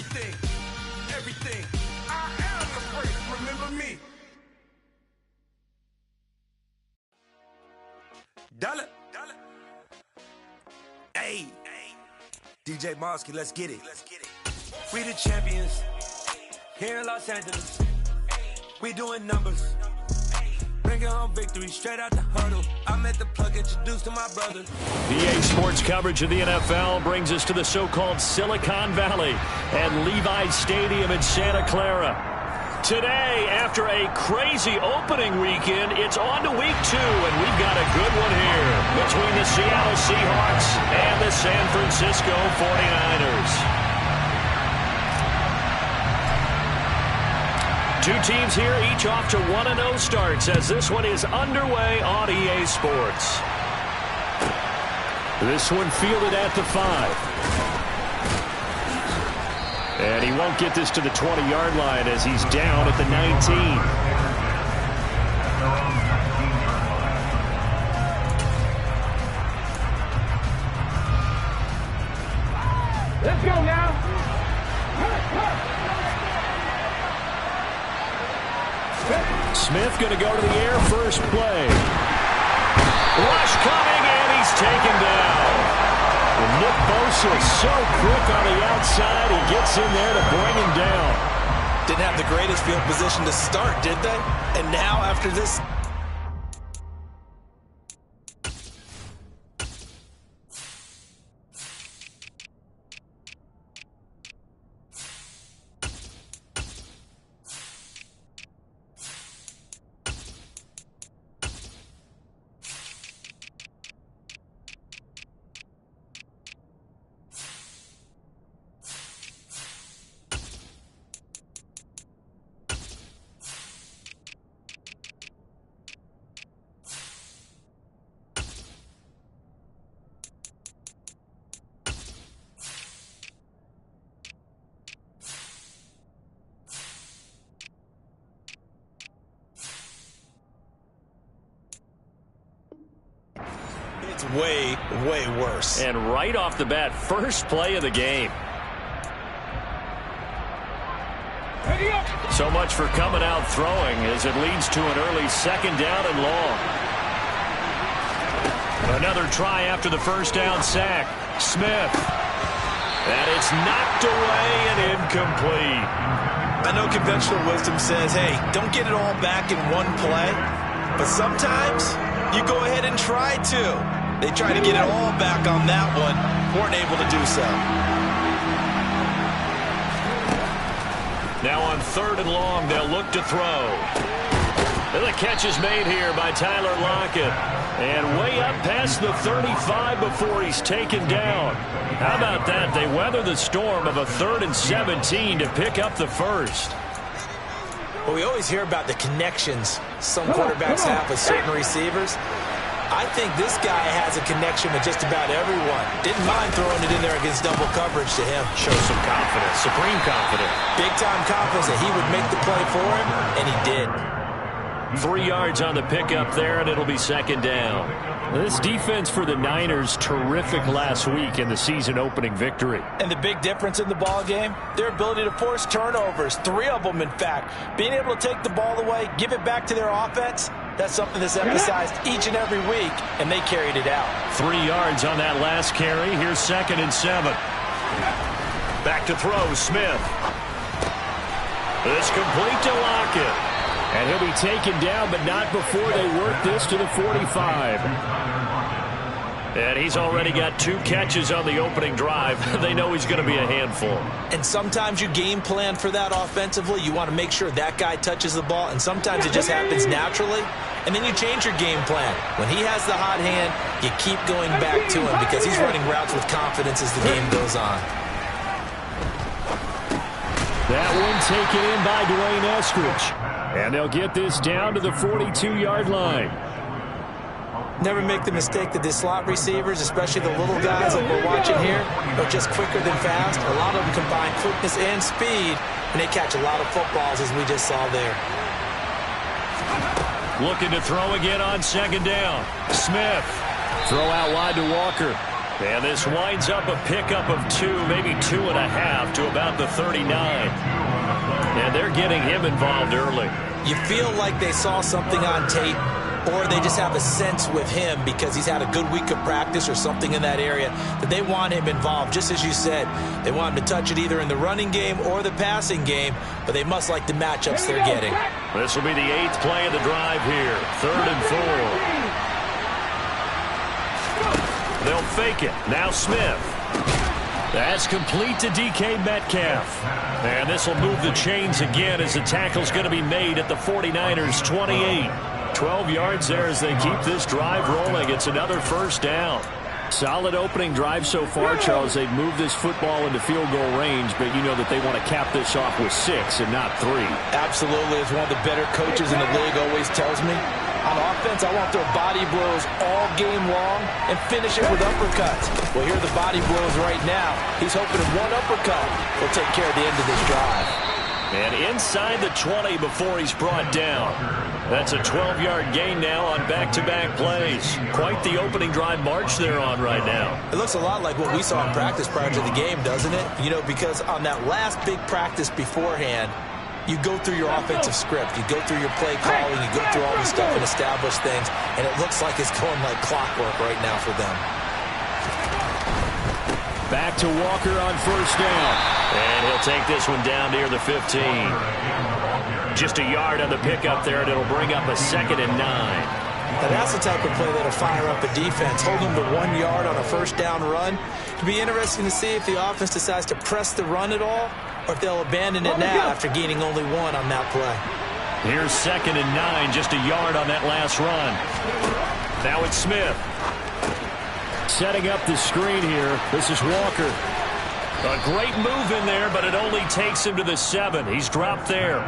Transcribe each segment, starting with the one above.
everything, everything. I am the great, remember me. Dollar. Hey, DJ Mosky, let's get it. We the champions here in Los Angeles. We doing numbers. Bringing home victory straight out the huddle. I'm at the plug, introduced to my brother. EA Sports coverage of the NFL brings us to the so-called Silicon Valley and Levi's Stadium in Santa Clara. Today, after a crazy opening weekend, it's on to week 2, and we've got a good one here between the Seattle Seahawks and the San Francisco 49ers. Two teams here, each off to 1-0 starts as this one is underway on EA Sports. This one fielded at the 5. And he won't get this to the 20-yard line as he's down at the 19. Let's go now. Smith going to go to the air first play. Rush coming, and he's taken down. And Nick Bosa so quick on the outside, he gets in there to bring him down. Didn't have the greatest field position to start, did they? And now, after this... way, way worse. And right off the bat, first play of the game. So much for coming out throwing as it leads to an early second down and long. Another try after the first down sack. Smith. And it's knocked away and incomplete. I know conventional wisdom says, hey, don't get it all back in one play. But sometimes you go ahead and try to. They tried to get it all back on that one. Weren't able to do so. Now on 3rd and long, they'll look to throw. And the catch is made here by Tyler Lockett. And way up past the 35 before he's taken down. How about that? They weather the storm of a 3rd and 17 to pick up the first. Well, we always hear about the connections some quarterbacks have with certain receivers. I think this guy has a connection with just about everyone. Didn't mind throwing it in there against double coverage to him. Shows some confidence, supreme confidence. Big-time confidence that he would make the play for him, and he did. 3 yards on the pickup there, and it'll be second down. This defense for the Niners, terrific last week in the season-opening victory. And the big difference in the ball game, their ability to force turnovers, 3 of them, in fact. Being able to take the ball away, give it back to their offense, that's something that's emphasized each and every week, and they carried it out. 3 yards on that last carry. Here's 2nd and 7. Back to throw, Smith. It's complete to Lockett. And he'll be taken down, but not before they work this to the 45. And he's already got 2 catches on the opening drive. They know he's going to be a handful. And sometimes you game plan for that offensively. You want to make sure that guy touches the ball, and sometimes it just happens naturally. And then you change your game plan. When he has the hot hand, you keep going back to him because he's running routes with confidence as the game goes on. That one taken in by Dwayne Eskridge. And they'll get this down to the 42-yard line. Never make the mistake that the slot receivers, especially the little guys like we're watching here, are just quicker than fast. A lot of them combine quickness and speed, and they catch a lot of footballs, as we just saw there. Looking to throw again on 2nd down. Smith. Throw out wide to Walker. And this winds up a pickup of 2, maybe 2.5 to about the 39. And they're getting him involved early. You feel like they saw something on tape, or they just have a sense with him because he's had a good week of practice or something in that area that they want him involved. Just as you said, they want him to touch it either in the running game or the passing game, but they must like the matchups they're getting. This will be the 8th play of the drive here. 3rd and 4. They'll fake it. Now Smith. That's complete to DK Metcalf. And this will move the chains again as the tackle's going to be made at the 49ers' 28. 12 yards there as they keep this drive rolling. It's another first down. Solid opening drive so far, Charles. They've moved this football into field goal range, but you know that they want to cap this off with 6 and not 3. Absolutely. As one of the better coaches in the league always tells me, on offense, I want to throw body blows all game long and finish it with uppercuts. Well, here are the body blows right now. He's hoping one uppercut will take care of the end of this drive. And inside the 20 before he's brought down. That's a 12-yard gain now on back-to-back plays. Quite the opening drive march they're on right now. It looks a lot like what we saw in practice prior to the game, doesn't it? You know, because on that last big practice beforehand, you go through your offensive script. You go through your play calling. You go through all the stuff and establish things. And it looks like it's going like clockwork right now for them. Back to Walker on first down. And he'll take this one down near the 15. Just a yard on the pickup there, and it'll bring up a 2nd and 9. Now that's the type of play that'll fire up a defense. Hold them to 1 yard on a first down run. It'll be interesting to see if the offense decides to press the run at all, or if they'll abandon it now after gaining only 1 on that play. Here's 2nd and 9, just a yard on that last run. Now it's Smith. Setting up the screen here. This is Walker. A great move in there, but it only takes him to the 7. He's dropped there.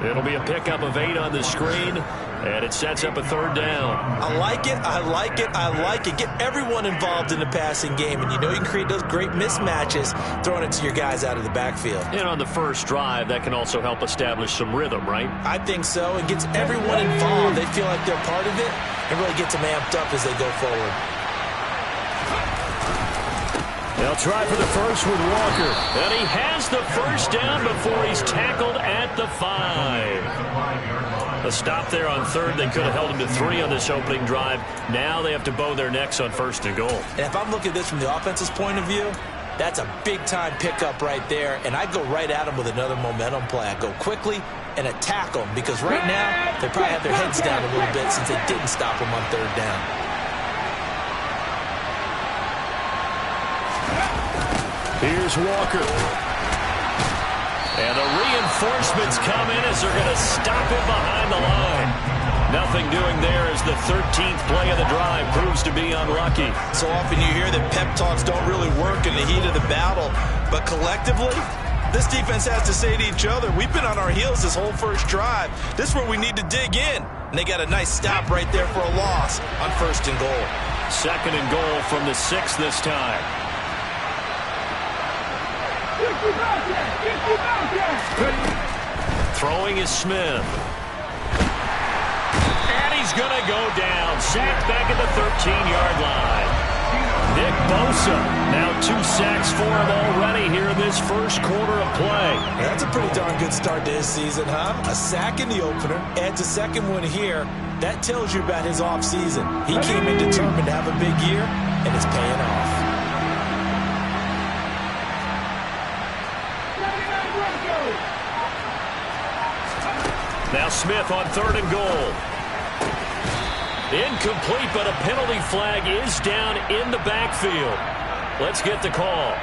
It'll be a pickup of 8 on the screen, and it sets up a 3rd down. I like it, I like it, I like it. Get everyone involved in the passing game, and you know you can create those great mismatches throwing it to your guys out of the backfield. And on the first drive, that can also help establish some rhythm, right? I think so. It gets everyone involved. They feel like they're part of it, and really gets them amped up as they go forward. They'll try for the first with Walker. And he has the first down before he's tackled at the 5. A stop there on 3rd. They could have held him to 3 on this opening drive. Now they have to bow their necks on 1st and goal. And if I'm looking at this from the offense's point of view, that's a big-time pickup right there. And I go right at him with another momentum play. I go quickly and attack them because right now they probably have their heads down a little bit since they didn't stop him on 3rd down. Here's Walker. And the reinforcements come in as they're going to stop him behind the line. Nothing doing there as the 13th play of the drive proves to be unlucky. So often you hear that pep talks don't really work in the heat of the battle. But collectively, this defense has to say to each other, we've been on our heels this whole first drive. This is where we need to dig in. And they got a nice stop right there for a loss on 1st and goal. 2nd and goal from the 6 this time. Throwing is Smith. And he's going to go down. Sacked back at the 13-yard line. Nick Bosa, now 2 sacks for him already here in this first quarter of play. That's a pretty darn good start to his season, huh? A sack in the opener, adds a 2nd one here. That tells you about his offseason. He came in determined to have a big year, and it's paying off. Now Smith on 3rd and goal. Incomplete, but a penalty flag is down in the backfield. Let's get the call.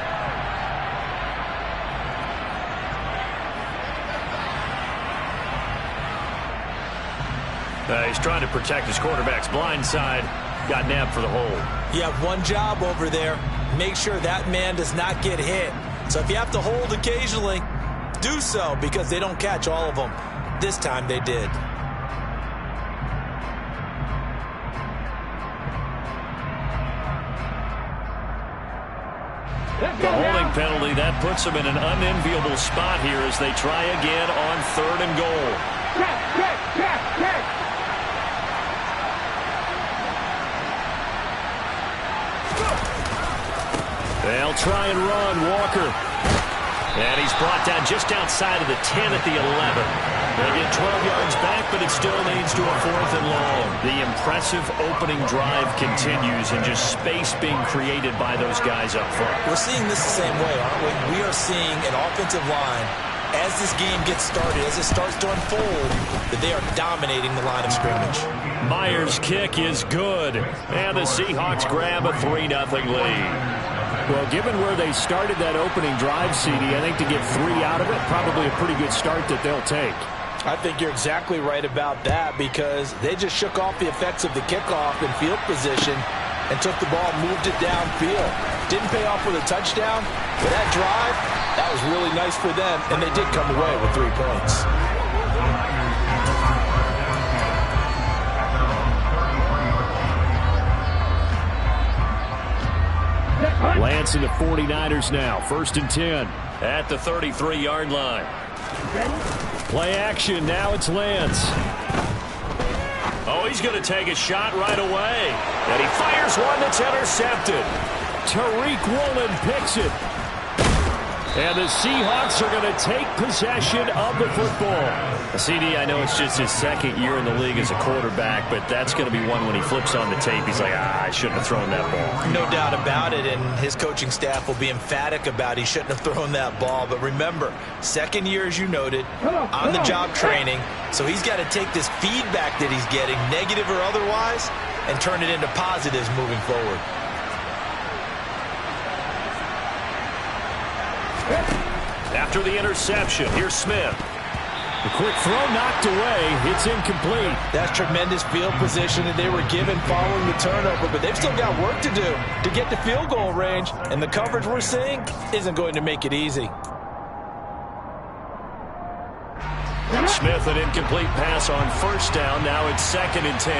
He's trying to protect his quarterback's blind side. Got nabbed for the hold. You have one job over there. Make sure that man does not get hit. So if you have to hold occasionally, do so because they don't catch all of them. This time they did. The holding penalty, that puts them in an unenviable spot here as they try again on 3rd and goal. They'll try and run. Walker. And he's brought down just outside of the 10 at the 11. They get 12 yards back, but it still leads to a 4th and long. The impressive opening drive continues, and just space being created by those guys up front. We're seeing this the same way, aren't we? We are seeing an offensive line, as this game gets started, as it starts to unfold, that they are dominating the line of scrimmage. Myers' kick is good, and the Seahawks grab a 3-0 lead. Well, given where they started that opening drive, CD, I think to get 3 out of it, probably a pretty good start that they'll take. I think you're exactly right about that, because they just shook off the effects of the kickoff in field position and took the ball, moved it downfield. Didn't pay off with a touchdown, but that drive, that was really nice for them, and they did come away with 3 points. Lance and the 49ers now. 1st and 10 at the 33-yard line. Play action. Now it's Lance. Oh, he's going to take a shot right away. And he fires one that's intercepted. Tariq Woolen picks it. And the Seahawks are going to take possession of the football. CD, I know it's just his 2nd year in the league as a quarterback, but that's going to be one when he flips on the tape. He's like, I shouldn't have thrown that ball. No doubt about it, and his coaching staff will be emphatic about he shouldn't have thrown that ball. But remember, 2nd year, as you noted, on-the-job training, so he's got to take this feedback that he's getting, negative or otherwise, and turn it into positives moving forward. After the interception, here's Smith. The quick throw knocked away. It's incomplete. That's tremendous field position that they were given following the turnover, but they've still got work to do to get to field goal range, and the coverage we're seeing isn't going to make it easy. Smith, an incomplete pass on 1st down. Now it's 2nd and 10.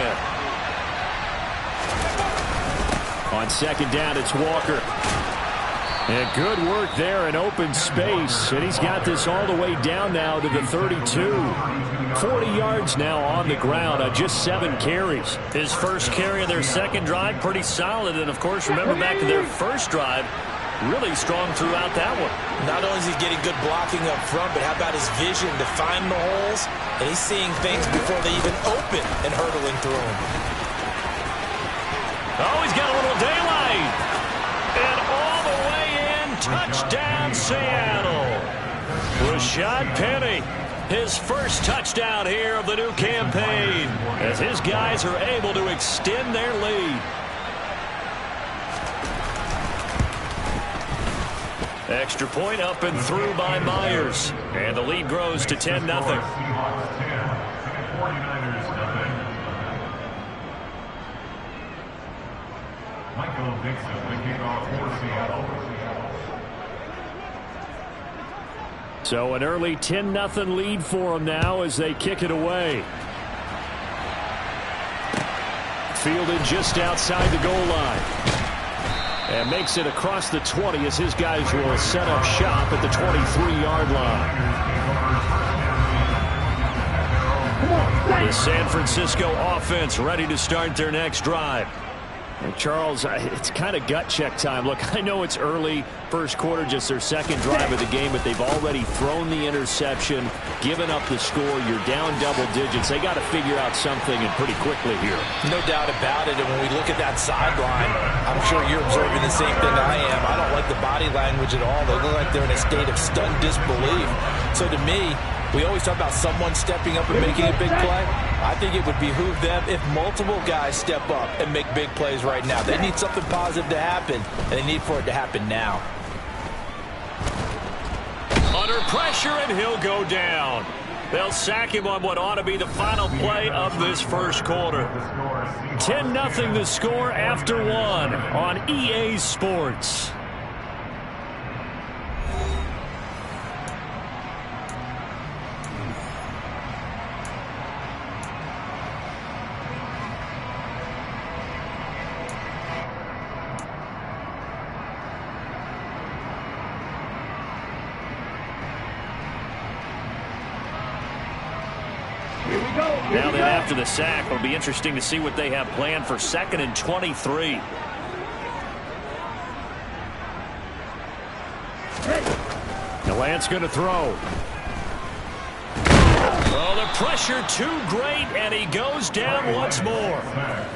On 2nd down, it's Walker. And good work there in open space. And he's got this all the way down now to the 32. 40 yards now on the ground on just 7 carries. His first carry of their 2nd drive, pretty solid. And, of course, remember back to their 1st drive, really strong throughout that one. Not only is he getting good blocking up front, but how about his vision to find the holes? And he's seeing things before they even open and hurtling through them. Oh, he's got a little daylight. And all the way in, touchdown Seattle. Rashad Penny, his first touchdown here of the new campaign, as his guys are able to extend their lead. Extra point up and through by Myers. And the lead grows to 10-0. So an early 10-0 lead for them now as they kick it away. Fielded just outside the goal line. And makes it across the 20 as his guys will set up shop at the 23-yard line. The San Francisco offense ready to start their next drive. And Charles, it's kind of gut check time. Look, I know it's early, first quarter, just their 2nd drive of the game, but they've already thrown the interception, given up the score. You're down double digits. They got to figure out something, and pretty quickly here. No doubt about it. And when we look at that sideline, I'm sure you're observing the same thing I am. I don't like the body language at all. They look like they're in a state of stunned disbelief. So to me, we always talk about someone stepping up and making a big play. I think it would behoove them if multiple guys step up and make big plays right now. They need something positive to happen, and they need for it to happen now. Under pressure, and he'll go down. They'll sack him on what ought to be the final play of this first quarter. 10-0 the score after 1 on EA Sports. Now then, after the sack, it'll be interesting to see what they have planned for 2nd and 23. Lance going to throw. Oh, the pressure too great, and he goes down once more.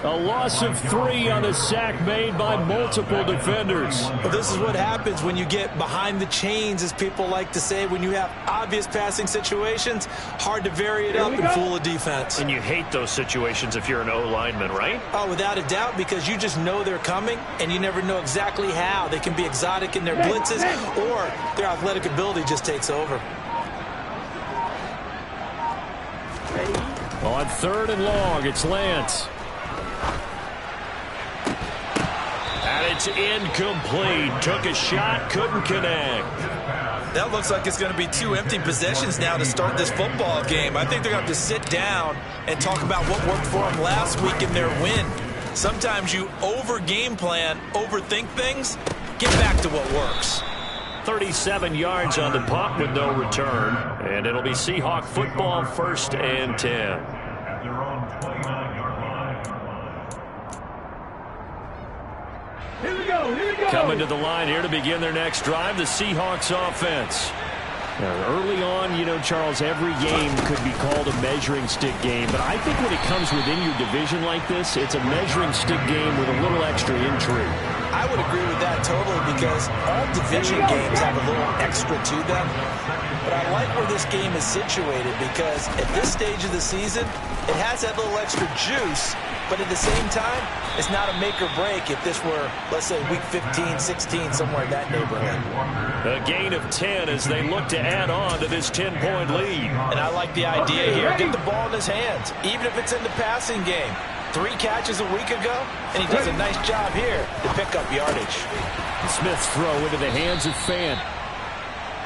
A loss of 3 on the sack made by multiple defenders. Well, this is what happens when you get behind the chains, as people like to say. When you have obvious passing situations, hard to vary it up and fool a defense. And you hate those situations if you're an O-lineman, right? Oh, without a doubt, because you just know they're coming, and you never know exactly how. They can be exotic in their blitzes, or their athletic ability just takes over. On 3rd and long, it's Lance. And it's incomplete. Took a shot, couldn't connect. That looks like it's going to be 2 empty possessions now to start this football game. I think they're going to have to sit down and talk about what worked for them last week in their win. Sometimes you over-game plan, overthink things. Get back to what works. 37 yards on the punt with no return. And it'll be Seahawk football, 1st and 10. At their own 29-yard line. Here we go, here we go. Coming to the line here to begin their next drive, the Seahawks offense. Now, early on, you know, Charles, every game could be called a measuring stick game. But I think when it comes within your division like this, it's a measuring stick game with a little extra intrigue. I would agree with that totally, because all division games have a little extra to them. But I like where this game is situated, because at this stage of the season, it has that little extra juice, but at the same time, it's not a make or break if this were, let's say, week 15, 16, somewhere in that neighborhood. A gain of 10 as they look to add on to this 10-point lead. And I like the idea here. Get the ball in his hands, even if it's in the passing game. 3 catches a week ago, and he does a nice job here to pick up yardage. Smith's throw into the hands of Fant.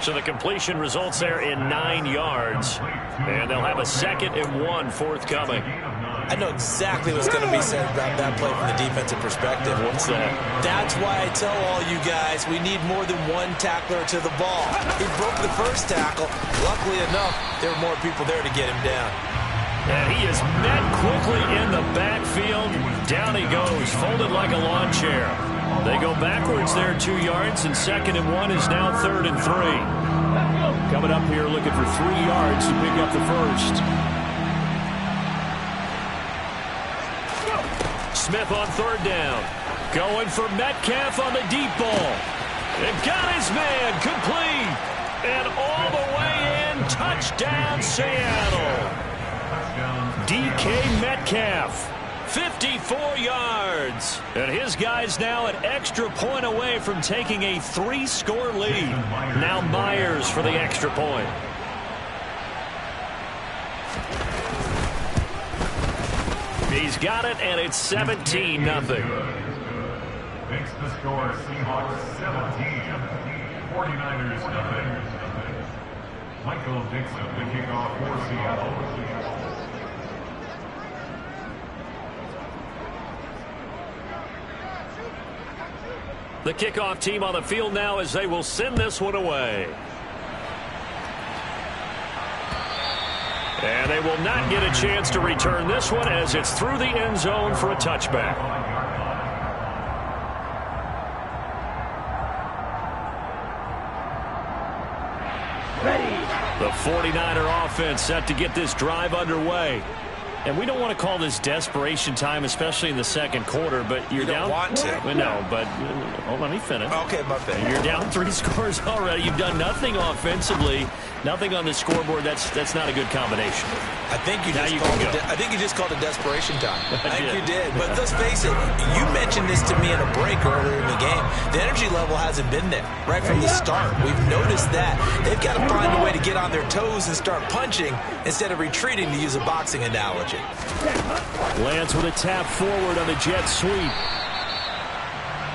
So the completion results there in 9 yards. And they'll have a 2nd and 1 forthcoming. I know exactly what's going to be said about that play from the defensive perspective. What's that? That's why I tell all you guys we need more than one tackler to the ball. He broke the first tackle. Luckily enough, there were more people there to get him down. And he is met quickly in the backfield. Down he goes, folded like a lawn chair. They go backwards there 2 yards, and 2nd and 1 is now 3rd and 3. Coming up here looking for 3 yards to pick up the first. Smith on 3rd down. Going for Metcalf on the deep ball. And got his man complete. And all the way in, touchdown Seattle. DK Metcalf, 54 yards. And his guys now an extra point away from taking a 3-score lead. Now Myers for the extra point. He's got it, and it's 17-0. Makes the score Seahawks 17, 49ers 0. Michael Dixon, the kickoff for Seattle. The kickoff team on the field now as they will send this one away. And they will not get a chance to return this one as it's through the end zone for a touchback. The 49er offense set to get this drive underway. And we don't want to call this desperation time, especially in the 2nd quarter, but you're down. You don't want to. No, but hold on, let me finish. Okay, my bad. You're down 3 scores already. You've done nothing offensively, nothing on the scoreboard. That's not a good combination. I think you just called it desperation time. I think you did. But let's face it, you mentioned this to me in a break earlier in the game. The energy level hasn't been there right from the start. We've noticed that. They've got to find a way to get on their toes and start punching instead of retreating, to use a boxing analogy. Lance with a tap forward on the jet sweep.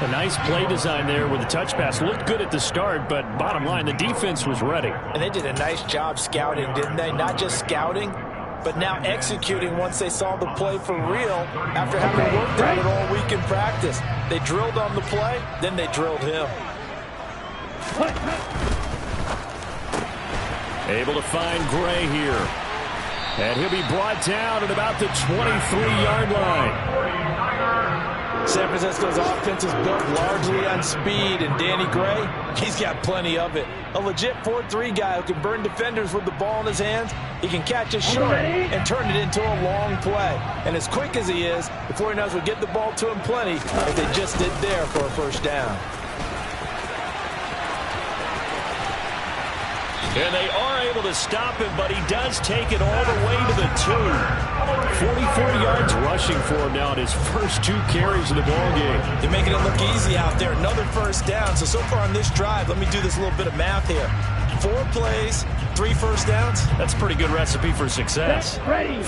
A nice play design there with the touch pass. Looked good at the start, but bottom line, the defense was ready. And they did a nice job scouting, didn't they? Not just scouting, but now executing once they saw the play for real after having worked on it all week in practice. They drilled on the play, then they drilled him. Able to find Gray here. And he'll be brought down at about the 23-yard line. San Francisco's offense is built largely on speed, and Danny Gray, he's got plenty of it. A legit 4-3 guy who can burn defenders with the ball in his hands. He can catch it short and turn it into a long play. And as quick as he is, the 49ers will get the ball to him plenty, as they just did there for a first down. And they are able to stop him, but he does take it all the way to the 2. 44 yards rushing for him now in his first 2 carries of the ballgame. They're making it look easy out there. Another first down. So far on this drive, let me do this little bit of math here. 4 plays, 3 first downs. That's a pretty good recipe for success.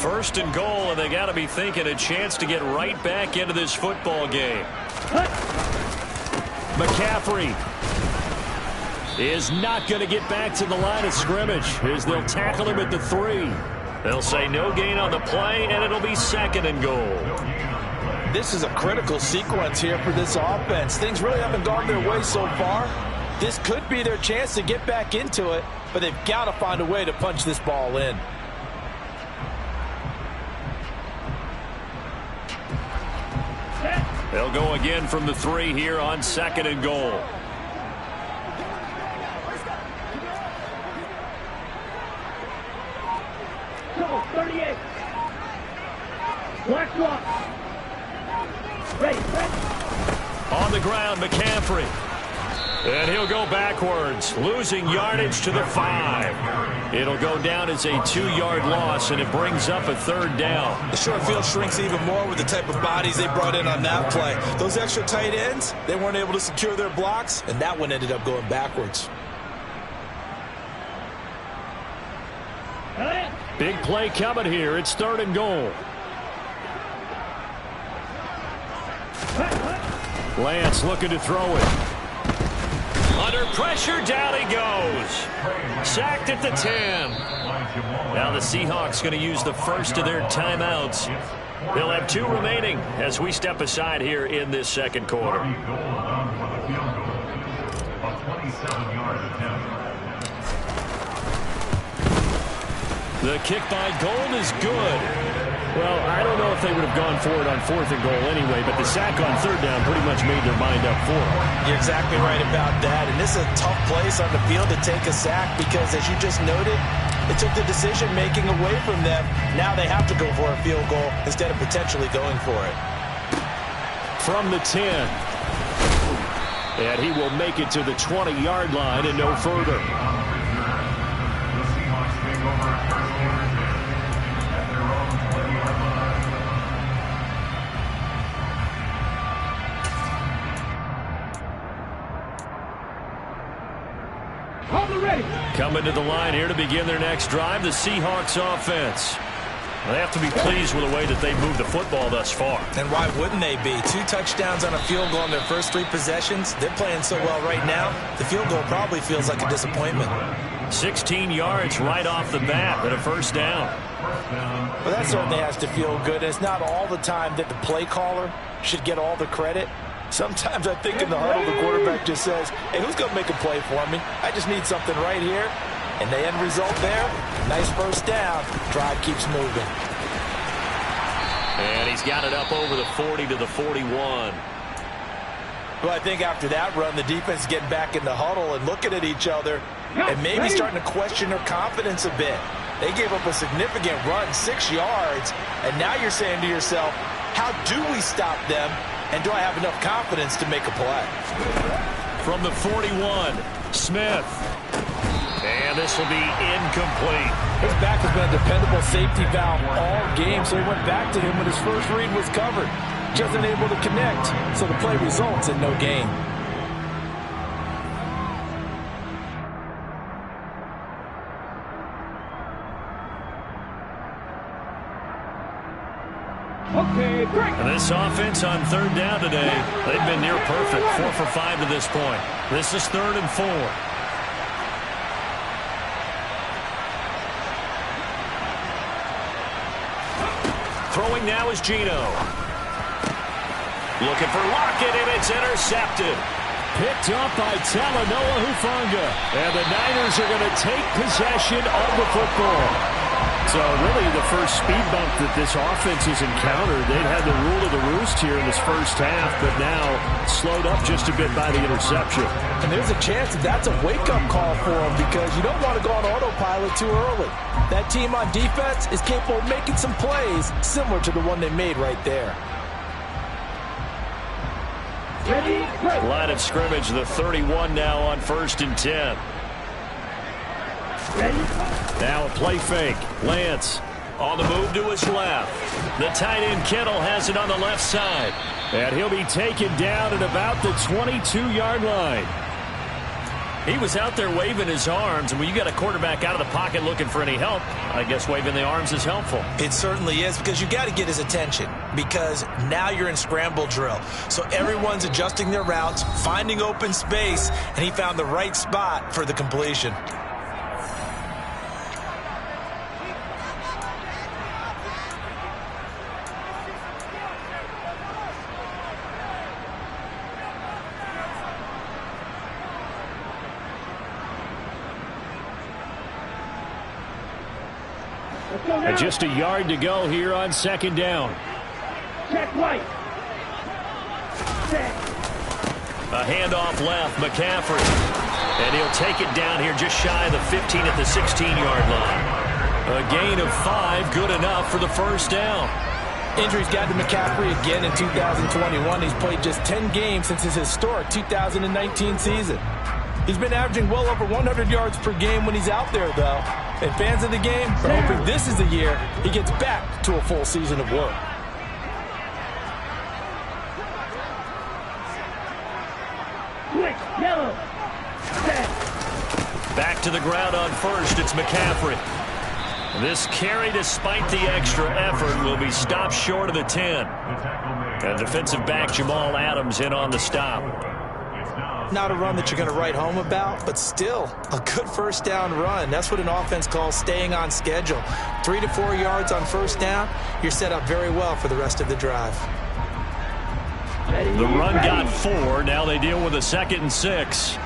First and goal, and they got to be thinking a chance to get right back into this football game. McCaffrey is not going to get back to the line of scrimmage as they'll tackle him at the 3. They'll say no gain on the play, and it'll be second and goal. This is a critical sequence here for this offense. Things really haven't gone their way so far. This could be their chance to get back into it, but they've got to find a way to punch this ball in. They'll go again from the 3 here on second and goal. Go, 38. Black block. Ready. On the ground, McCaffrey. And he'll go backwards, losing yardage to the 5. It'll go down as a 2-yard loss, and it brings up a third down. The short field shrinks even more with the type of bodies they brought in on that play. Those extra tight ends, they weren't able to secure their blocks, and that one ended up going backwards. Big play coming here. It's third and goal. Lance looking to throw it. Under pressure, down he goes. Sacked at the 10. Now the Seahawks going to use the first of their timeouts. They'll have 2 remaining as we step aside here in this second quarter. The kick by Gold is good. Well, I don't know if they would have gone for it on 4th and goal anyway, but the sack on 3rd down pretty much made their mind up for it. You're exactly right about that, and this is a tough place on the field to take a sack because, as you just noted, it took the decision-making away from them. Now they have to go for a field goal instead of potentially going for it. From the 10. And he will make it to the 20-yard line and no further. Coming to the line here to begin their next drive, the Seahawks offense. They have to be pleased with the way that they moved the football thus far. And why wouldn't they be? 2 touchdowns on a field goal in their first 3 possessions. They're playing so well right now, the field goal probably feels like a disappointment. 16 yards right off the bat and a first down. Well, that certainly has to feel good. It's not all the time that the play caller should get all the credit. Sometimes I think in the huddle, the quarterback just says, hey, who's going to make a play for me? I just need something right here. And the end result there, nice first down. Drive keeps moving. And he's got it up over the 40 to the 41. Well, I think after that run, the defense is getting back in the huddle and looking at each other and maybe starting to question their confidence a bit. They gave up a significant run, 6 yards, and now you're saying to yourself, how do we stop them? And do I have enough confidence to make a play? From the 41, Smith. And this will be incomplete. His back has been a dependable safety valve all game, so he went back to him when his first read was covered. Just unable to connect, so the play results in no gain. And this offense on 3rd down today, they've been near perfect, 4 for 5 to this point. This is 3rd and 4. Throwing now is Geno. Looking for Lockett, and it's intercepted. Picked up by Talanoa Hufanga. And the Niners are going to take possession of the football. So really the first speed bump that this offense has encountered, they'd had the rule of the roost here in this first half, but now slowed up just a bit by the interception. And there's a chance that that's a wake-up call for them because you don't want to go on autopilot too early. That team on defense is capable of making some plays similar to the one they made right there. Line of scrimmage, the 31 now on 1st and 10. Now a play fake. Lance on the move to his left. The tight end Kittle has it on the left side. And he'll be taken down at about the 22-yard line. He was out there waving his arms, and when you got a quarterback out of the pocket looking for any help, I guess waving the arms is helpful. It certainly is, because you got to get his attention, because now you're in scramble drill. So everyone's adjusting their routes, finding open space, and he found the right spot for the completion. And just a yard to go here on 2nd down. Check right. Set. A handoff left, McCaffrey. And he'll take it down here just shy of the 15 at the 16-yard line. A gain of 5, good enough for the first down. Injuries got to McCaffrey again in 2021. He's played just 10 games since his historic 2019 season. He's been averaging well over 100 yards per game when he's out there, though. And fans of the game are hoping this is the year he gets back to a full season of work. Switch. Yellow. Set. Back to the ground on 1st, it's McCaffrey. This carry, despite the extra effort, will be stopped short of the 10. And defensive back Jamal Adams in on the stop. Not a run that you're going to write home about, but still a good first down run. That's what an offense calls staying on schedule. 3 to 4 yards on first down, you're set up very well for the rest of the drive. The run got 4. Now they deal with a 2nd and 6.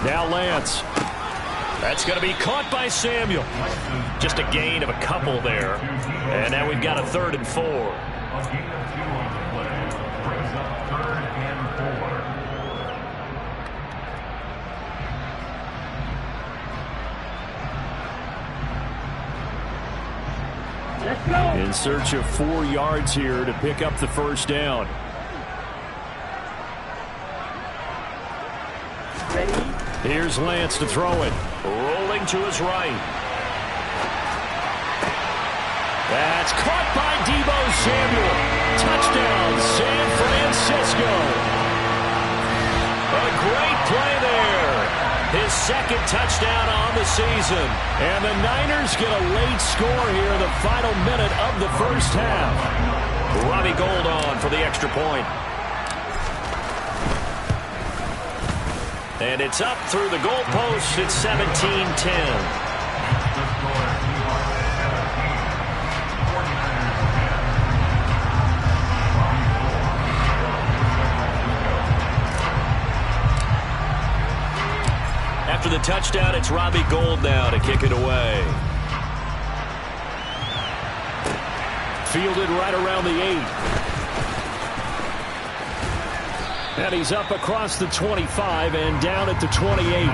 Now Lance. That's going to be caught by Samuel. Just a gain of a couple there. And now we've got a 3rd and 4. In search of 4 yards here to pick up the first down. Here's Lance to throw it. Rolling to his right. That's caught by Deebo Samuel. Touchdown, San Francisco. A great play there. His 2nd touchdown on the season. And the Niners get a late score here in the final minute of the first half. Robbie Gould on for the extra point. And it's up through the goalpost. It's 17-10. After the touchdown, it's Robbie Gould now to kick it away. Fielded right around the 8. And he's up across the 25 and down at the 28.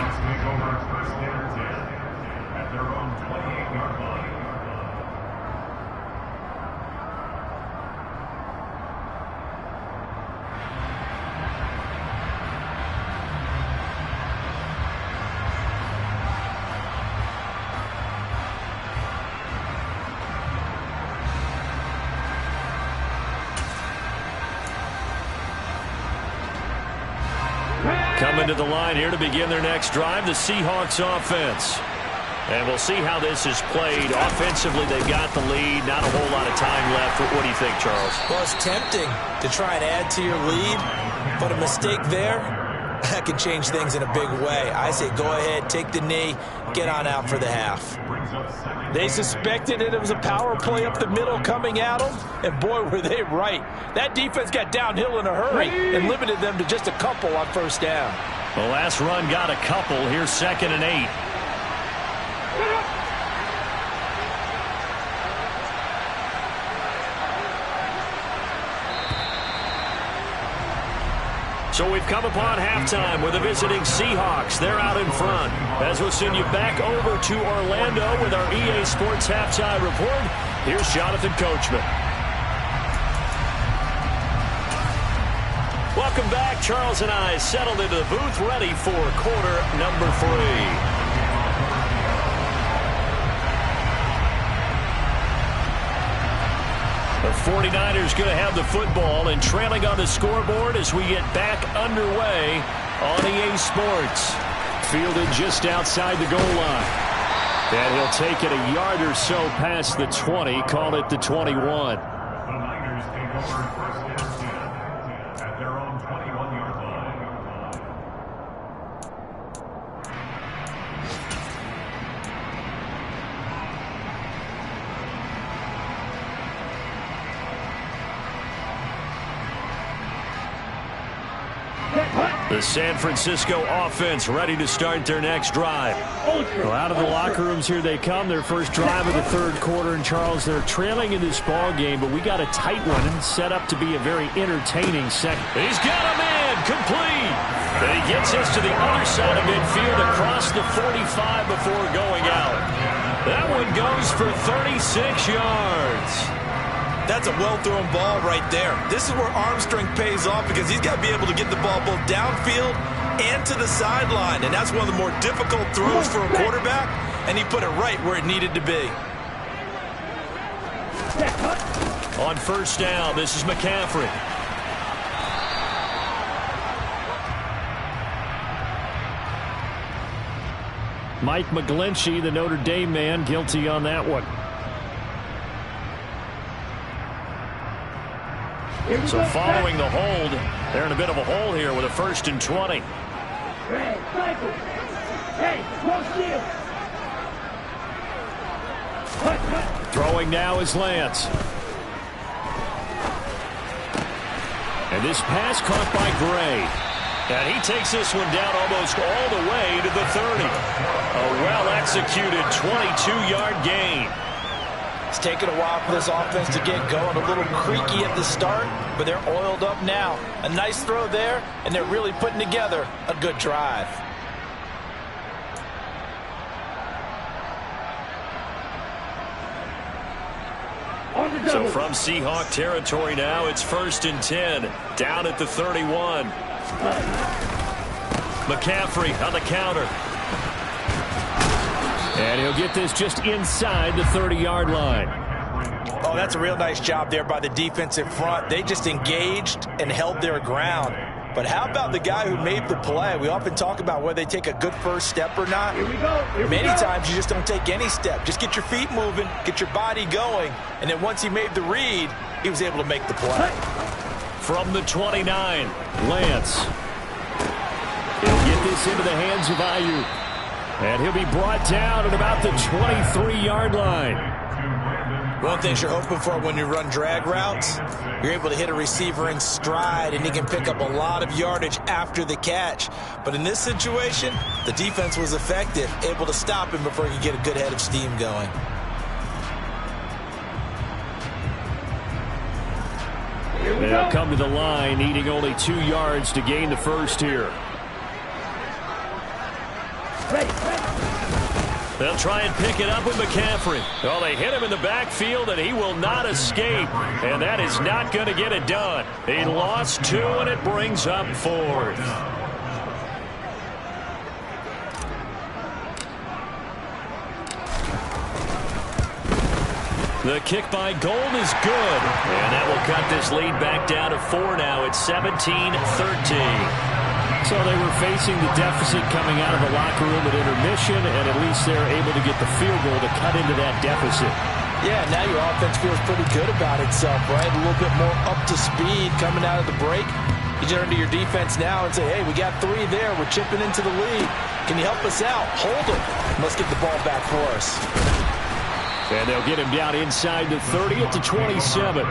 Coming to the line here to begin their next drive, the Seahawks offense. And we'll see how this is played. Offensively, they've got the lead. Not a whole lot of time left. What do you think, Charles? Well, it's tempting to try and add to your lead, but a mistake there, that can change things in a big way. I say go ahead, take the knee, get on out for the half. They suspected it was a power play up the middle coming at them, and boy, were they right. That defense got downhill in a hurry and limited them to just a couple on first down. The last run got a couple. Here's 2nd and 8. So we've come upon halftime with the visiting Seahawks. They're out in front. As we'll send you back over to Orlando with our EA Sports Halftime Report, here's Jonathan Coachman. Welcome back. Charles and I settled into the booth, ready for quarter number 3. The 49ers going to have the football and trailing on the scoreboard as we get back underway on EA Sports. Fielded just outside the goal line. And he'll take it a yard or so past the 20, call it the 21. The Niners take over first and 10 at their own 21-yard line. The San Francisco offense ready to start their next drive. Ultra. Well, out of the locker rooms here they come. Their first drive of the third quarter. And, Charles, they're trailing in this ball game, but we got a tight one and set up to be a very entertaining second. He's got a man complete. And he gets us to the other side of midfield across the 45 before going out. That one goes for 36 yards. That's a well-thrown ball right there. This is where arm strength pays off because he's got to be able to get the ball both downfield and to the sideline. And that's one of the more difficult throws for a quarterback, and he put it right where it needed to be. On first down, this is McCaffrey. Mike McGlinchey, the Notre Dame man, guilty on that one. So following the hold, they're in a bit of a hole here with a 1st and 20. Throwing now is Lance. And this pass caught by Gray. And he takes this one down almost all the way to the 30. A well-executed 22-yard gain. It's taken a while for this offense to get going. A little creaky at the start, but they're oiled up now. A nice throw there, and they're really putting together a good drive. So from Seahawk territory now, it's 1st and 10, down at the 31. McCaffrey on the counter. And he'll get this just inside the 30-yard line. Oh, that's a real nice job there by the defensive front. They just engaged and held their ground. But how about the guy who made the play? We often talk about whether they take a good first step or not. Many times you just don't take any step. Just get your feet moving, get your body going, and then once he made the read, he was able to make the play. From the 29, Lance. He'll get this into the hands of Ayuk. And he'll be brought down at about the 23-yard line. One of the things you're hoping for when you run drag routes, you're able to hit a receiver in stride, and he can pick up a lot of yardage after the catch. But in this situation, the defense was effective, able to stop him before he could get a good head of steam going. They'll come to the line, needing only 2 yards to gain the first here. They'll try and pick it up with McCaffrey. Well, they hit him in the backfield, and he will not escape. And that is not going to get it done. He lost 2, and it brings up 4th. The kick by Gold is good. And that will cut this lead back down to 4 now. It's 17-13. So they were facing the deficit coming out of the locker room at intermission, and at least they're able to get the field goal to cut into that deficit. Yeah, now your offense feels pretty good about itself, right? A little bit more up to speed coming out of the break. You turn to your defense now and say, hey, we got 3 there. We're chipping into the lead. Can you help us out? Hold it. Let's get the ball back for us. And they'll get him down inside the 30 at the 27.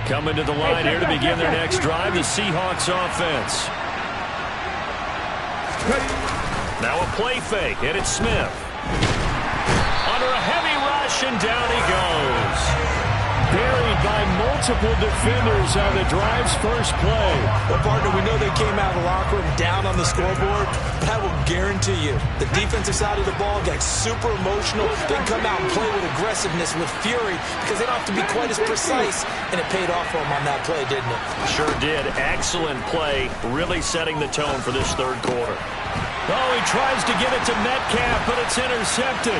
Coming to the line here to begin their next drive, the Seahawks offense. Now a play fake, and it's Smith. Under a heavy rush, rush, and down he goes. Buried by multiple defenders on the drive's first play. Well, partner, we know they came out of the locker room down on the scoreboard, but I will guarantee you the defensive side of the ball got super emotional. They come out and play with aggressiveness, with fury, because they don't have to be quite as precise, and it paid off for them on that play, didn't it? Sure did. Excellent play, really setting the tone for this third quarter. Oh, he tries to get it to Metcalf, but it's intercepted.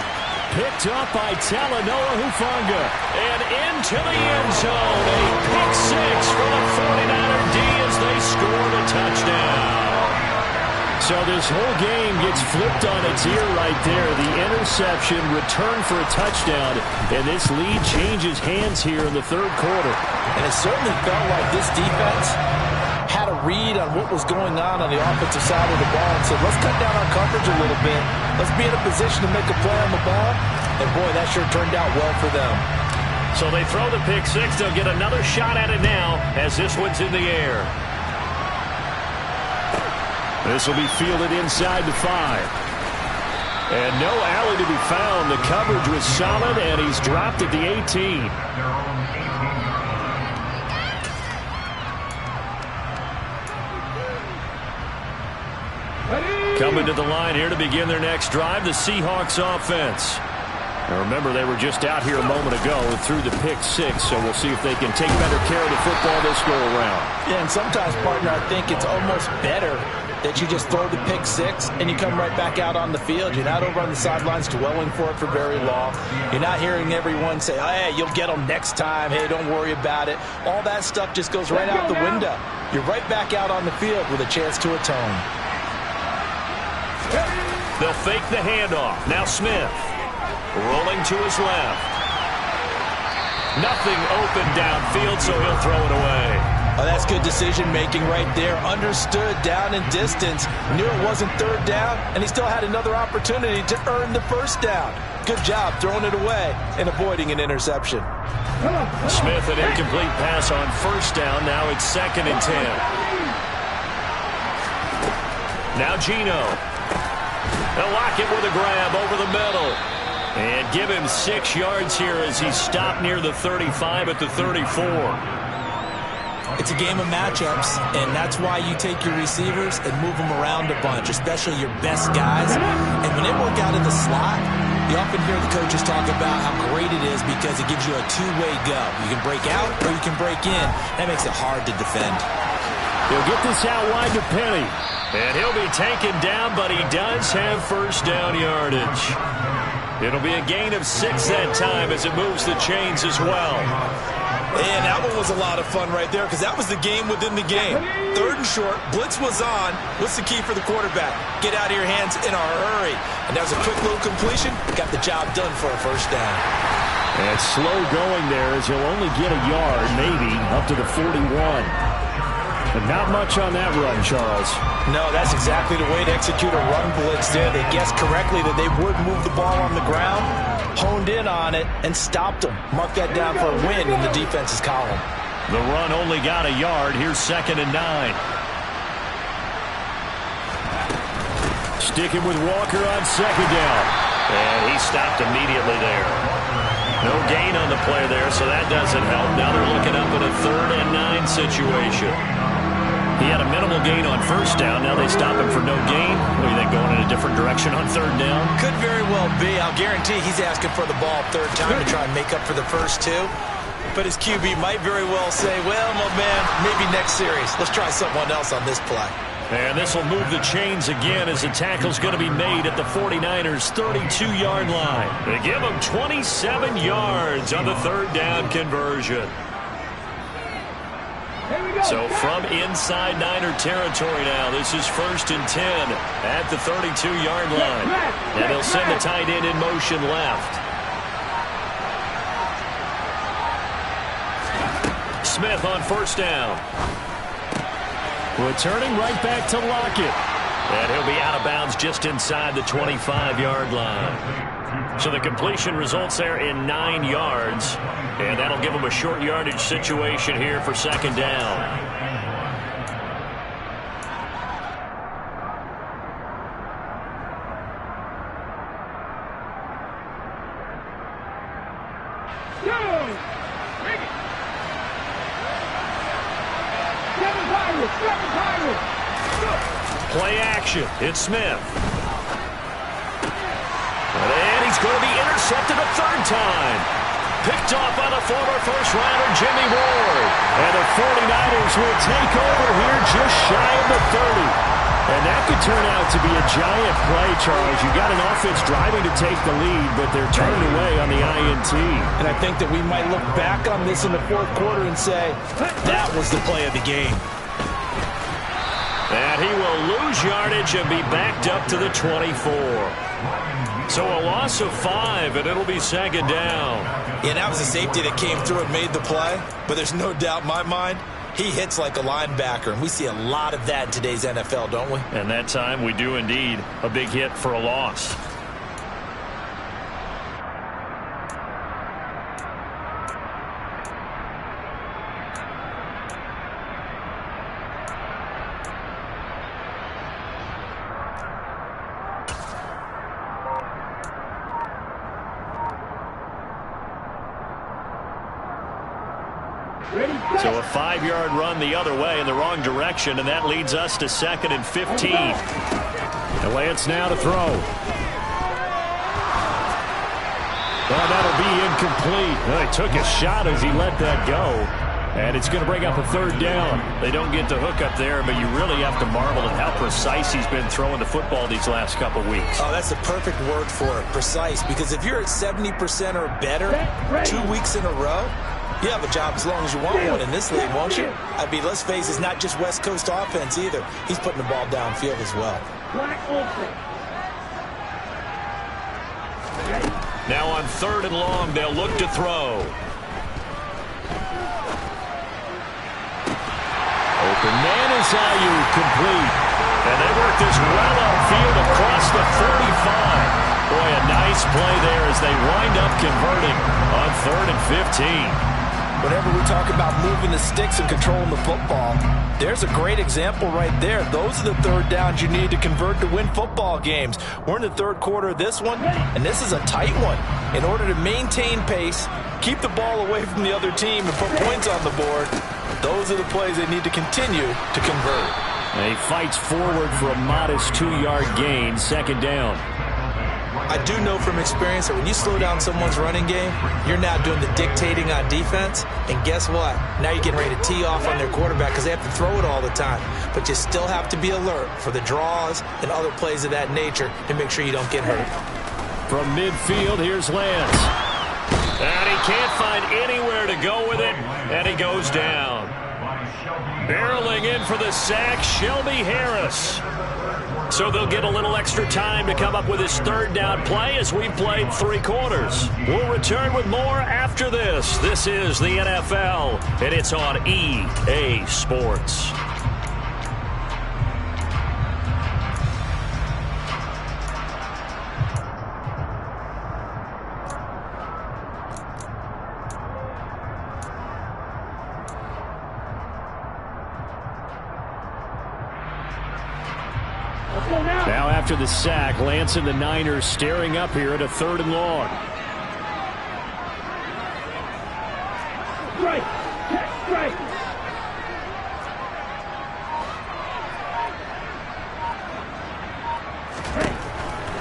Picked up by Talanoa Hufanga. And into the end zone. A pick six for the 49er D as they scored a touchdown. So this whole game gets flipped on its ear right there. The interception, return for a touchdown. And this lead changes hands here in the third quarter. And it certainly felt like this defense had a read on what was going on the offensive side of the ball and said, let's cut down our coverage a little bit. Let's be in a position to make a play on the ball. And, boy, that sure turned out well for them. So they throw the pick six. They'll get another shot at it now as this one's in the air. This will be fielded inside the 5. And no alley to be found. The coverage was solid, and he's dropped at the 18. Coming to the line here to begin their next drive, the Seahawks offense. Now remember, they were just out here a moment ago and threw the pick six, so we'll see if they can take better care of the football this go-around. Yeah, and sometimes, partner, I think it's almost better that you just throw the pick six and you come right back out on the field. You're not over on the sidelines dwelling for it for very long. You're not hearing everyone say, hey, you'll get them next time. Hey, don't worry about it. All that stuff just goes right out the window. You're right back out on the field with a chance to atone. They'll fake the handoff. Now Smith rolling to his left. Nothing open downfield, so he'll throw it away. Oh, that's good decision-making right there. Understood down in distance. Knew it wasn't third down, and he still had another opportunity to earn the first down. Good job throwing it away and avoiding an interception. Smith, an incomplete pass on first down. Now it's 2nd and 10. Now Geno. They'll lock it with a grab over the middle. And give him 6 yards here as he's stopped near the 35 at the 34. It's a game of matchups, and that's why you take your receivers and move them around a bunch, especially your best guys. And when they work out in the slot, you often hear the coaches talk about how great it is because it gives you a two-way go. You can break out or you can break in. That makes it hard to defend. He'll get this out wide to Penny. And he'll be taken down, but he does have first down yardage. It'll be a gain of 6 that time as it moves the chains as well. And that one was a lot of fun right there because that was the game within the game. 3rd and short, blitz was on. What's the key for the quarterback? Get out of your hands in a hurry. And that was a quick little completion. Got the job done for a first down. And slow going there as he'll only get a yard, maybe, up to the 41. But not much on that run, Charles. No, that's exactly the way to execute a run blitz there. They guessed correctly that they would move the ball on the ground, honed in on it, and stopped them. Mark that down for a win in the defense's column. The run only got a yard. Here's 2nd and 9. Sticking with Walker on 2nd down. And he stopped immediately there. No gain on the play there, so that doesn't help. Now they're looking up at a 3rd and 9 situation. He had a minimal gain on first down. Now they stop him for no gain. What do you think, going in a different direction on 3rd down? Could very well be. I'll guarantee he's asking for the ball 3rd time to try and make up for the first 2. But his QB might very well say, well, my man, maybe next series. Let's try someone else on this play. And this will move the chains again as the tackle's going to be made at the 49ers' 32-yard line. They give him 27 yards on the 3rd down conversion. So from inside Niner territory now, this is 1st and 10 at the 32-yard line. And he'll send the tight end in motion left. Smith on first down. Returning right back to Lockett. And he'll be out of bounds just inside the 25-yard line. So the completion results there in 9 yards. And that'll give him a short yardage situation here for 2nd down. Play action. It's Smith. And he's going to be intercepted a third time. Picked off by the former first-rounder Jimmy Ward. And the 49ers will take over here just shy of the 30. And that could turn out to be a giant play, Charles. You got an offense driving to take the lead, but they're turned away on the INT. And I think that we might look back on this in the fourth quarter and say, that was the play of the game. And he will lose yardage and be backed up to the 24. So a loss of 5, and it'll be second down. Yeah, that was a safety that came through and made the play. But there's no doubt in my mind, he hits like a linebacker. And we see a lot of that in today's NFL, don't we? And that time we do indeed. A big hit for a loss. So a 5-yard run the other way in the wrong direction, and that leads us to 2nd and 15. And Lance now to throw. Well, that'll be incomplete. Well, he took a shot as he let that go. And it's going to bring up a third down. They don't get the hook up there, but you really have to marvel at how precise he's been throwing the football these last couple weeks. Oh, that's the perfect word for it, precise. Because if you're at 70% or better 2 weeks in a row, you have a job as long as you want one in this league, won't you? I mean, let's face it, it's not just West Coast offense either. He's putting the ball downfield as well. Now on 3rd and long, they'll look to throw. Open man is complete. And they work this well upfield across the 35. Boy, a nice play there as they wind up converting on 3rd and 15. Whenever we talk about moving the sticks and controlling the football, there's a great example right there. Those are the third downs you need to convert to win football games. We're in the third quarter of this one, and this is a tight one. In order to maintain pace, keep the ball away from the other team, and put points on the board, those are the plays they need to continue to convert. He fights forward for a modest 2-yard gain, 2nd down. I do know from experience that when you slow down someone's running game, you're now doing the dictating on defense. And guess what? Now you're getting ready to tee off on their quarterback because they have to throw it all the time. But you still have to be alert for the draws and other plays of that nature to make sure you don't get hurt. From midfield, here's Lance. And he can't find anywhere to go with it, and he goes down. Barreling in for the sack, Shelby Harris. So they'll get a little extra time to come up with his 3rd down play as we played 3 quarters. We'll return with more after this. This is the NFL, and it's on EA Sports. Now after the sack, Lance and the Niners staring up here at a 3rd and long. Strike! Strike!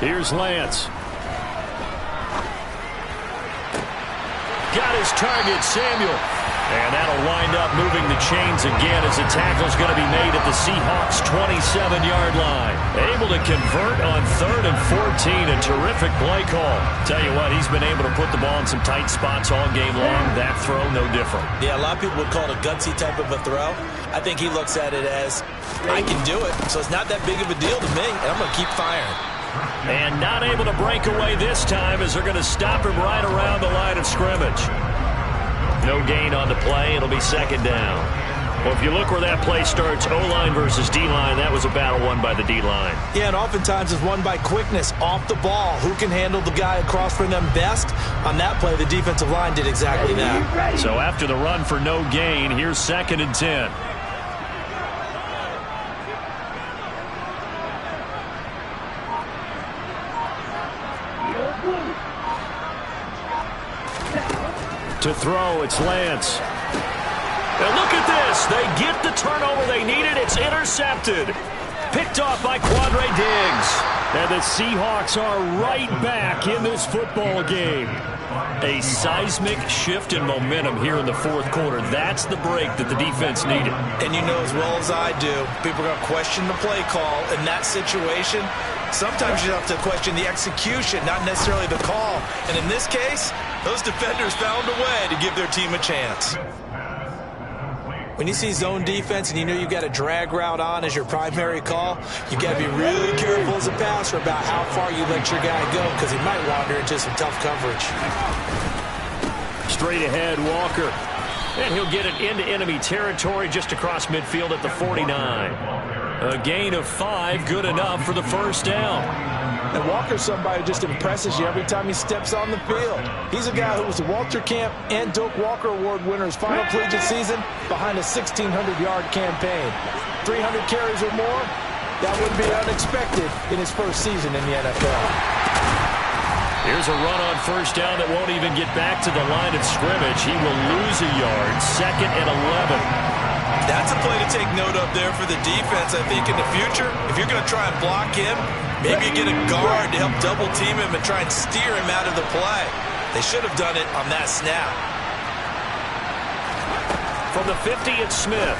Here's Lance. Got his target, Samuel. And that'll wind up moving the chains again as the tackle's going to be made at the Seahawks' 27-yard line. Able to convert on 3rd and 14. A terrific play call. Tell you what, he's been able to put the ball in some tight spots all game long. That throw, no different. Yeah, a lot of people would call it a gutsy type of a throw. I think he looks at it as, I can do it, so it's not that big of a deal to me, and I'm going to keep firing. And not able to break away this time as they're going to stop him right around the line of scrimmage. No gain on the play. It'll be 2nd down. Well, if you look where that play starts, O-line versus D-line, that was a battle won by the D-line. Yeah, and oftentimes it's won by quickness, off the ball. Who can handle the guy across from them best? On that play, the defensive line did exactly that. So after the run for no gain, here's 2nd and 10. To throw, it's Lance. And look at this. Seahawks, they get the turnover they needed. It's intercepted. Picked off by Quandre Diggs. And the Seahawks are right back in this football game. A seismic shift in momentum here in the fourth quarter. That's the break that the defense needed. And you know as well as I do, people are going to question the play call in that situation. Sometimes you have to question the execution, not necessarily the call. And in this case, those defenders found a way to give their team a chance. When you see zone defense and you know you've got a drag route on as your primary call, you've got to be really careful as a passer about how far you let your guy go because he might wander into some tough coverage. Straight ahead, Walker. And he'll get it into enemy territory just across midfield at the 49. A gain of 5, good enough for the first down. And Walker's somebody who just impresses you every time he steps on the field. He's a guy who was the Walter Camp and Doak Walker Award winner's final collegiate season behind a 1,600-yard campaign. 300 carries or more, that would be unexpected in his first season in the NFL. Here's a run on first down that won't even get back to the line of scrimmage. He will lose a yard, 2nd and 11. That's a play to take note of there for the defense, I think, in the future. If you're going to try and block him, maybe you get a guard to help double-team him and try and steer him out of the play. They should have done it on that snap. From the 50, it's Smith.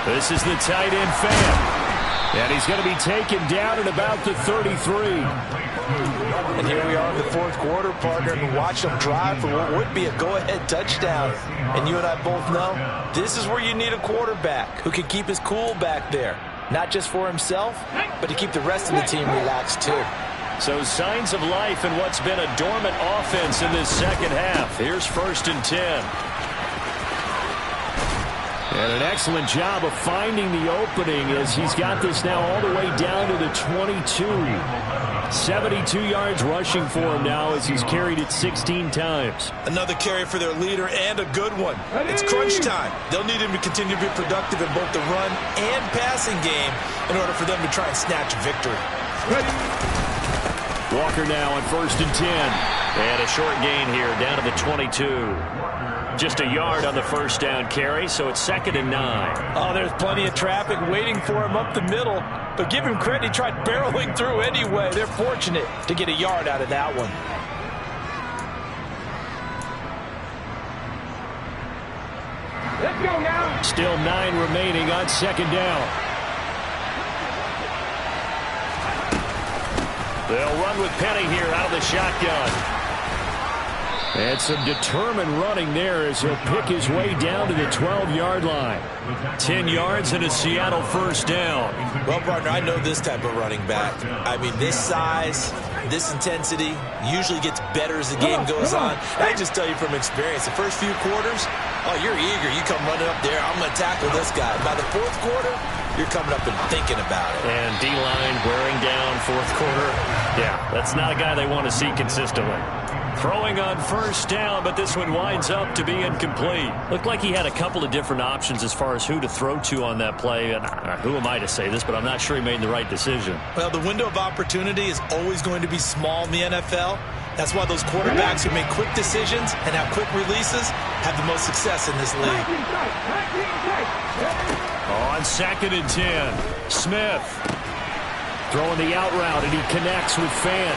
This is the tight end Fan. And he's going to be taken down at about the 33. And here we are in the fourth quarter, partner, and watch them drive for what would be a go-ahead touchdown. And you and I both know this is where you need a quarterback who can keep his cool back there. Not just for himself, but to keep the rest of the team relaxed too. So signs of life in what's been a dormant offense in this second half. Here's 1st and 10. And an excellent job of finding the opening as he's got this now all the way down to the 22. 72 yards rushing for him now as he's carried it 16 times. Another carry for their leader and a good one. It's crunch time. They'll need him to continue to be productive in both the run and passing game in order for them to try and snatch victory. Walker now on 1st and 10. And a short gain here down to the 22. Just a yard on the first down carry, so it's 2nd and 9. Oh, there's plenty of traffic waiting for him up the middle. But give him credit, he tried barreling through anyway. They're fortunate to get a yard out of that one. Let's go now. Still 9 remaining on 2nd down. They'll run with Penny here out of the shotgun. And some determined running there as he'll pick his way down to the 12-yard line. 10 yards and a Seattle first down. Well, partner, I know this type of running back. I mean, this size, this intensity usually gets better as the game goes on. I can just tell you from experience, the first few quarters, oh, you're eager. You come running up there, I'm going to tackle this guy. By the fourth quarter, you're coming up and thinking about it. And D-line wearing down fourth quarter. Yeah, that's not a guy they want to see consistently. Throwing on first down, but this one winds up to be incomplete. Looked like he had a couple of different options as far as who to throw to on that play. And who am I to say this, but I'm not sure he made the right decision. Well, the window of opportunity is always going to be small in the NFL. That's why those quarterbacks who make quick decisions and have quick releases have the most success in this league. On 2nd and 10, Smith throwing the out route, and he connects with Fan.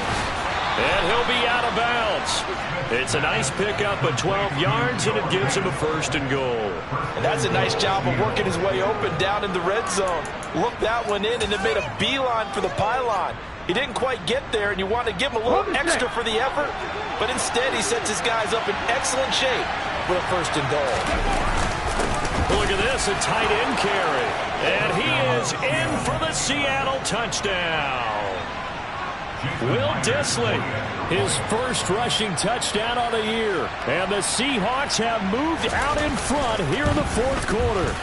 And he'll be out of bounds. It's a nice pickup of 12 yards, and it gives him a 1st and goal. And that's a nice job of working his way open down in the red zone. Looked that one in, and it made a beeline for the pylon. He didn't quite get there, and you want to give him a little extra for the effort, but instead he sets his guys up in excellent shape for a 1st and goal. Look at this, a tight end carry. And he is in for the Seattle touchdown. Will Dissly, his first rushing touchdown on the year. And the Seahawks have moved out in front here in the fourth quarter.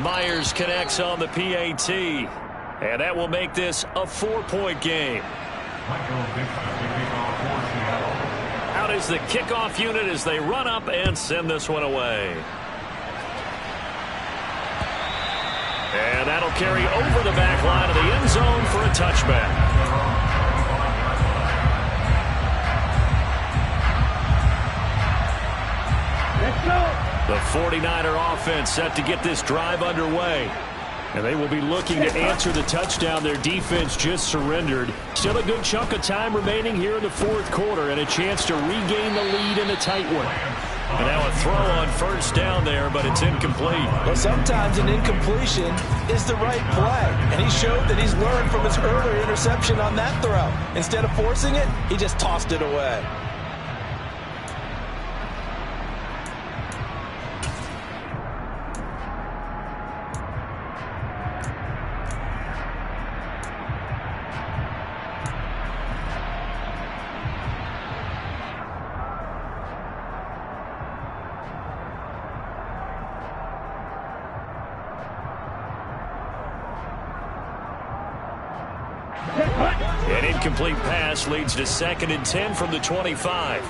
Myers connects on the PAT. And that will make this a 4-point game. Out is the kickoff unit as they run up and send this one away. And that'll carry over the back line of the end zone for a touchback. Let's go. The 49er offense set to get this drive underway. And they will be looking to answer the touchdown their defense just surrendered. Still a good chunk of time remaining here in the fourth quarter and a chance to regain the lead in a tight one. And now a throw on first down there, but it's incomplete. Well, sometimes an incompletion is the right play. And he showed that he's learned from his earlier interception on that throw. Instead of forcing it, he just tossed it away. An incomplete pass leads to 2nd and 10 from the 25.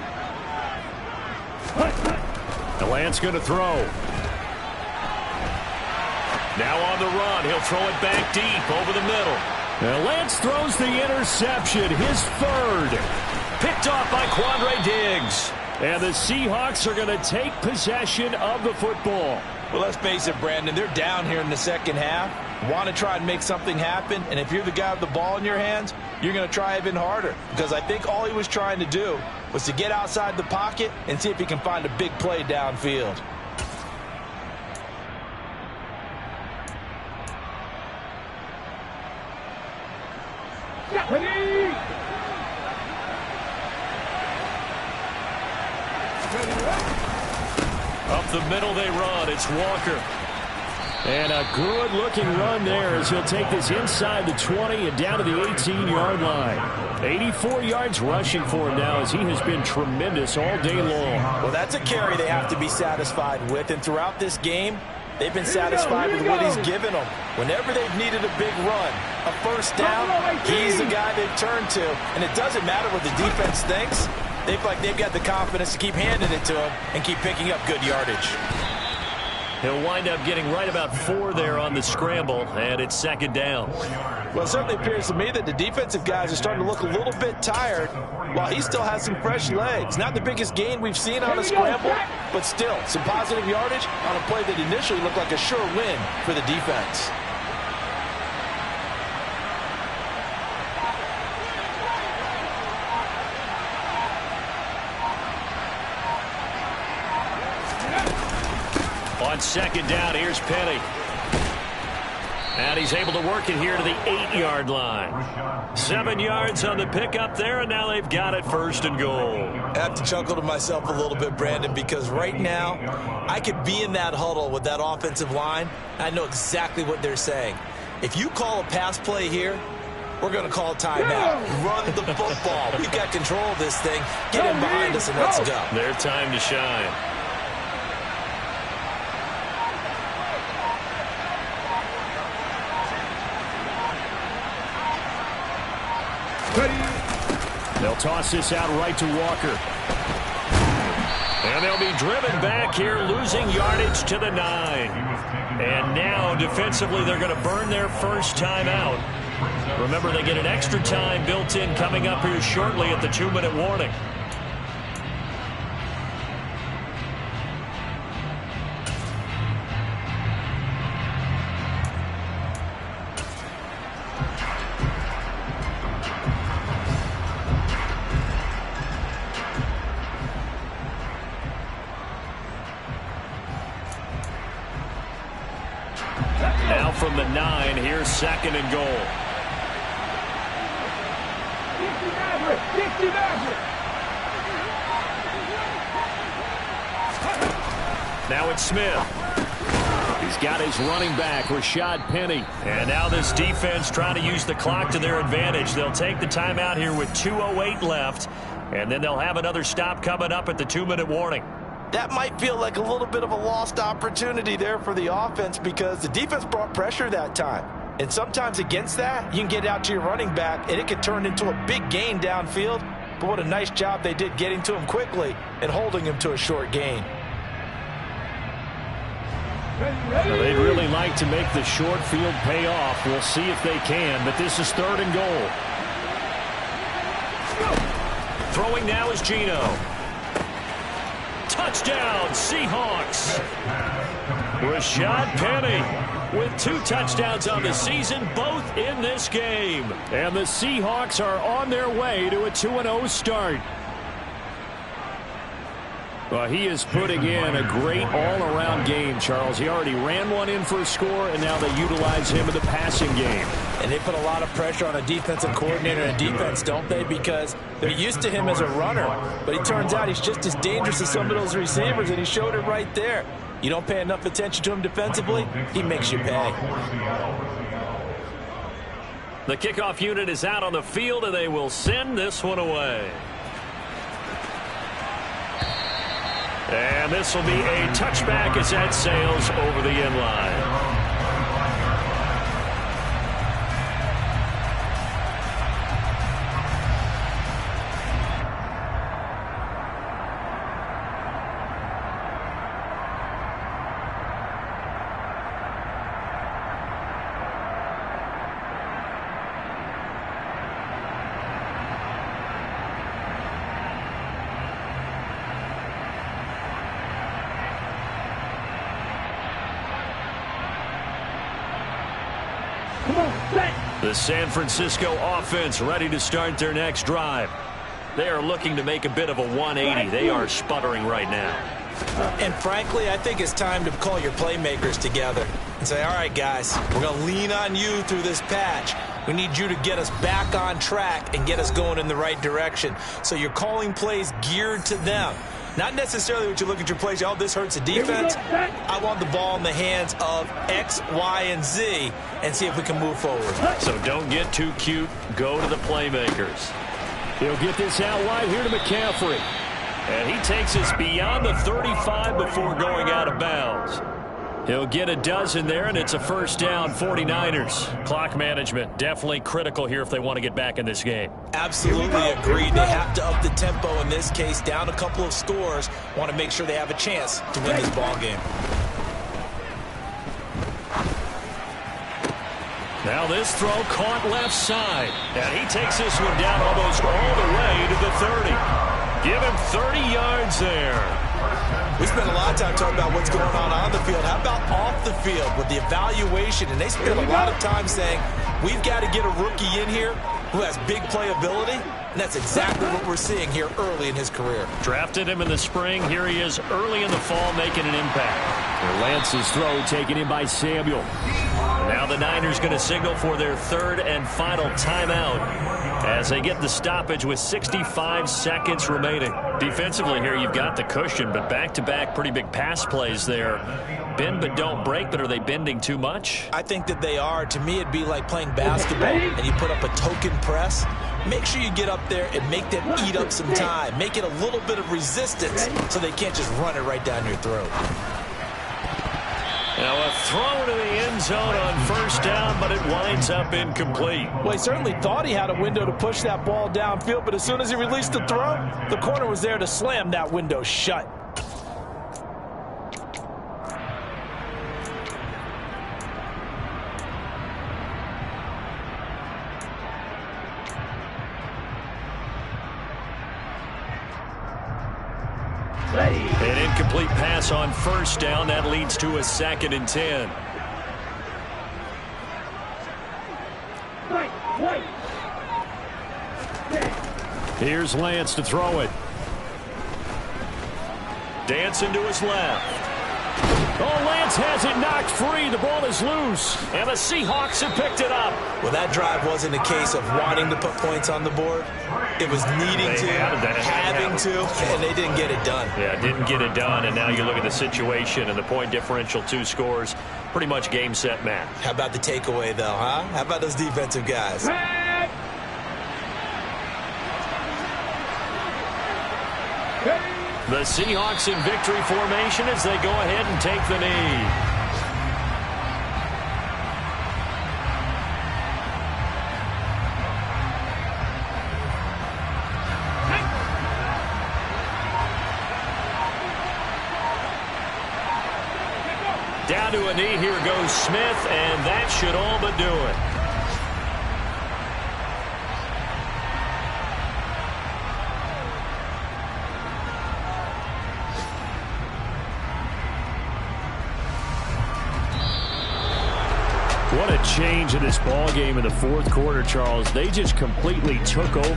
Lance going to throw. Now on the run. He'll throw it back deep over the middle. Now Lance throws the interception, his 3rd. Picked off by Quandre Diggs. And the Seahawks are going to take possession of the football. Well, let's face it, Brandon. They're down here in the second half. Want to try and make something happen. And if you're the guy with the ball in your hands, you're going to try even harder. Because I think all he was trying to do was to get outside the pocket and see if he can find a big play downfield. Up the middle they run. It's Walker. And a good-looking run there as he'll take this inside the 20 and down to the 18-yard line. 84 yards rushing for him now as he has been tremendous all day long. Well, that's a carry they have to be satisfied with. And throughout this game, they've been satisfied with what he's given them. Whenever they've needed a big run, a first down, he's the guy they've turned to. And it doesn't matter what the defense thinks. They feel like they've got the confidence to keep handing it to him and keep picking up good yardage. He'll wind up getting right about 4 there on the scramble, and it's 2nd down. Well, it certainly appears to me that the defensive guys are starting to look a little bit tired while he still has some fresh legs. Not the biggest gain we've seen on a scramble, but still some positive yardage on a play that initially looked like a sure win for the defense. On 2nd down, here's Penny. And he's able to work it here to the 8-yard line. 7 yards on the pickup there, and now they've got it 1st and goal. I have to chuckle to myself a little bit, Brandon, because right now I could be in that huddle with that offensive line. I know exactly what they're saying. If you call a pass play here, we're going to call a timeout. Run the football. We've got control of this thing. Get in behind us and let's go. Their time to shine. They'll toss this out right to Walker. And they'll be driven back here, losing yardage to the 9. And now, defensively, they're going to burn their first time out. Remember, they get an extra time built in coming up here shortly at the 2-minute warning. Now from the 9, here's 2nd and goal. Now it's Smith. He's got his running back, Rashad Penny. And now this defense trying to use the clock to their advantage. They'll take the timeout here with 2:08 left. And then they'll have another stop coming up at the 2-minute warning. That might feel like a little bit of a lost opportunity there for the offense because the defense brought pressure that time. And sometimes against that, you can get out to your running back, and it could turn into a big gain downfield. But what a nice job they did getting to him quickly and holding him to a short gain. Well, they'd really like to make the short field pay off. We'll see if they can, but this is 3rd and goal. Throwing now is Gino. Touchdown, Seahawks. Rashad Penny with 2 touchdowns on the season, both in this game. And the Seahawks are on their way to a 2-0 start. Well, he is putting in a great all-around game, Charles. He already ran one in for a score, and now they utilize him in the passing game. And they put a lot of pressure on a defensive coordinator and defense, don't they? Because they're used to him as a runner. But it turns out he's just as dangerous as some of those receivers, and he showed it right there. You don't pay enough attention to him defensively, he makes you pay. The kickoff unit is out on the field, and they will send this one away. And this will be a touchback as that sails over the end line. The San Francisco offense ready to start their next drive. They are looking to make a bit of a 180. They are sputtering right now. And frankly, I think it's time to call your playmakers together and say, all right, guys, we're going to lean on you through this patch. We need you to get us back on track and get us going in the right direction. So you're calling plays geared to them. Not necessarily what you look at your plays, oh, this hurts the defense. I want the ball in the hands of X, Y, and Z and see if we can move forward. So don't get too cute. Go to the playmakers. He'll get this out wide here to McCaffrey. And he takes us beyond the 35 before going out of bounds. He'll get a dozen there, and it's a first down, 49ers. Clock management, definitely critical here if they want to get back in this game. Absolutely agreed. They have to up the tempo in this case, down a couple of scores. Want to make sure they have a chance to win this ball game. Now this throw caught left side. And he takes this one down almost all the way to the 30. Give him 30 yards there. We spent a lot of time talking about what's going on the field. How about off the field with the evaluation? And they spent a lot of time saying, we've got to get a rookie in here who has big playability. And that's exactly what we're seeing here early in his career. Drafted him in the spring. Here he is early in the fall making an impact. Lance's throw taken in by Samuel. Now the Niners going to signal for their third and final timeout as they get the stoppage with 65 seconds remaining. Defensively here, you've got the cushion, but back-to-back pretty big pass plays there. Bend but don't break, but are they bending too much? I think that they are. To me, it'd be like playing basketball, and you put up a token press. Make sure you get up there and make them eat up some time. Make it a little bit of resistance so they can't just run it right down your throat. Now a throw to the end zone on first down, but it winds up incomplete. Well, he certainly thought he had a window to push that ball downfield, but as soon as he released the throw, the corner was there to slam that window shut. An incomplete pass on first down. That leads to a 2nd and 10. Here's Lance to throw it. Dancing to his left. Oh, Lance has it knocked free. The ball is loose, and the Seahawks have picked it up. Well, that drive wasn't a case of wanting to put points on the board. It was needing to, having to, and they didn't get it done. Yeah, didn't get it done, and now you look at the situation and the point differential, 2 scores, pretty much game, set, match. How about the takeaway, though, huh? How about those defensive guys? The Seahawks in victory formation as they go ahead and take the knee. Down to a knee, here goes Smith, and that should all but do it. What a change in this ball game in the fourth quarter, Charles. They just completely took over.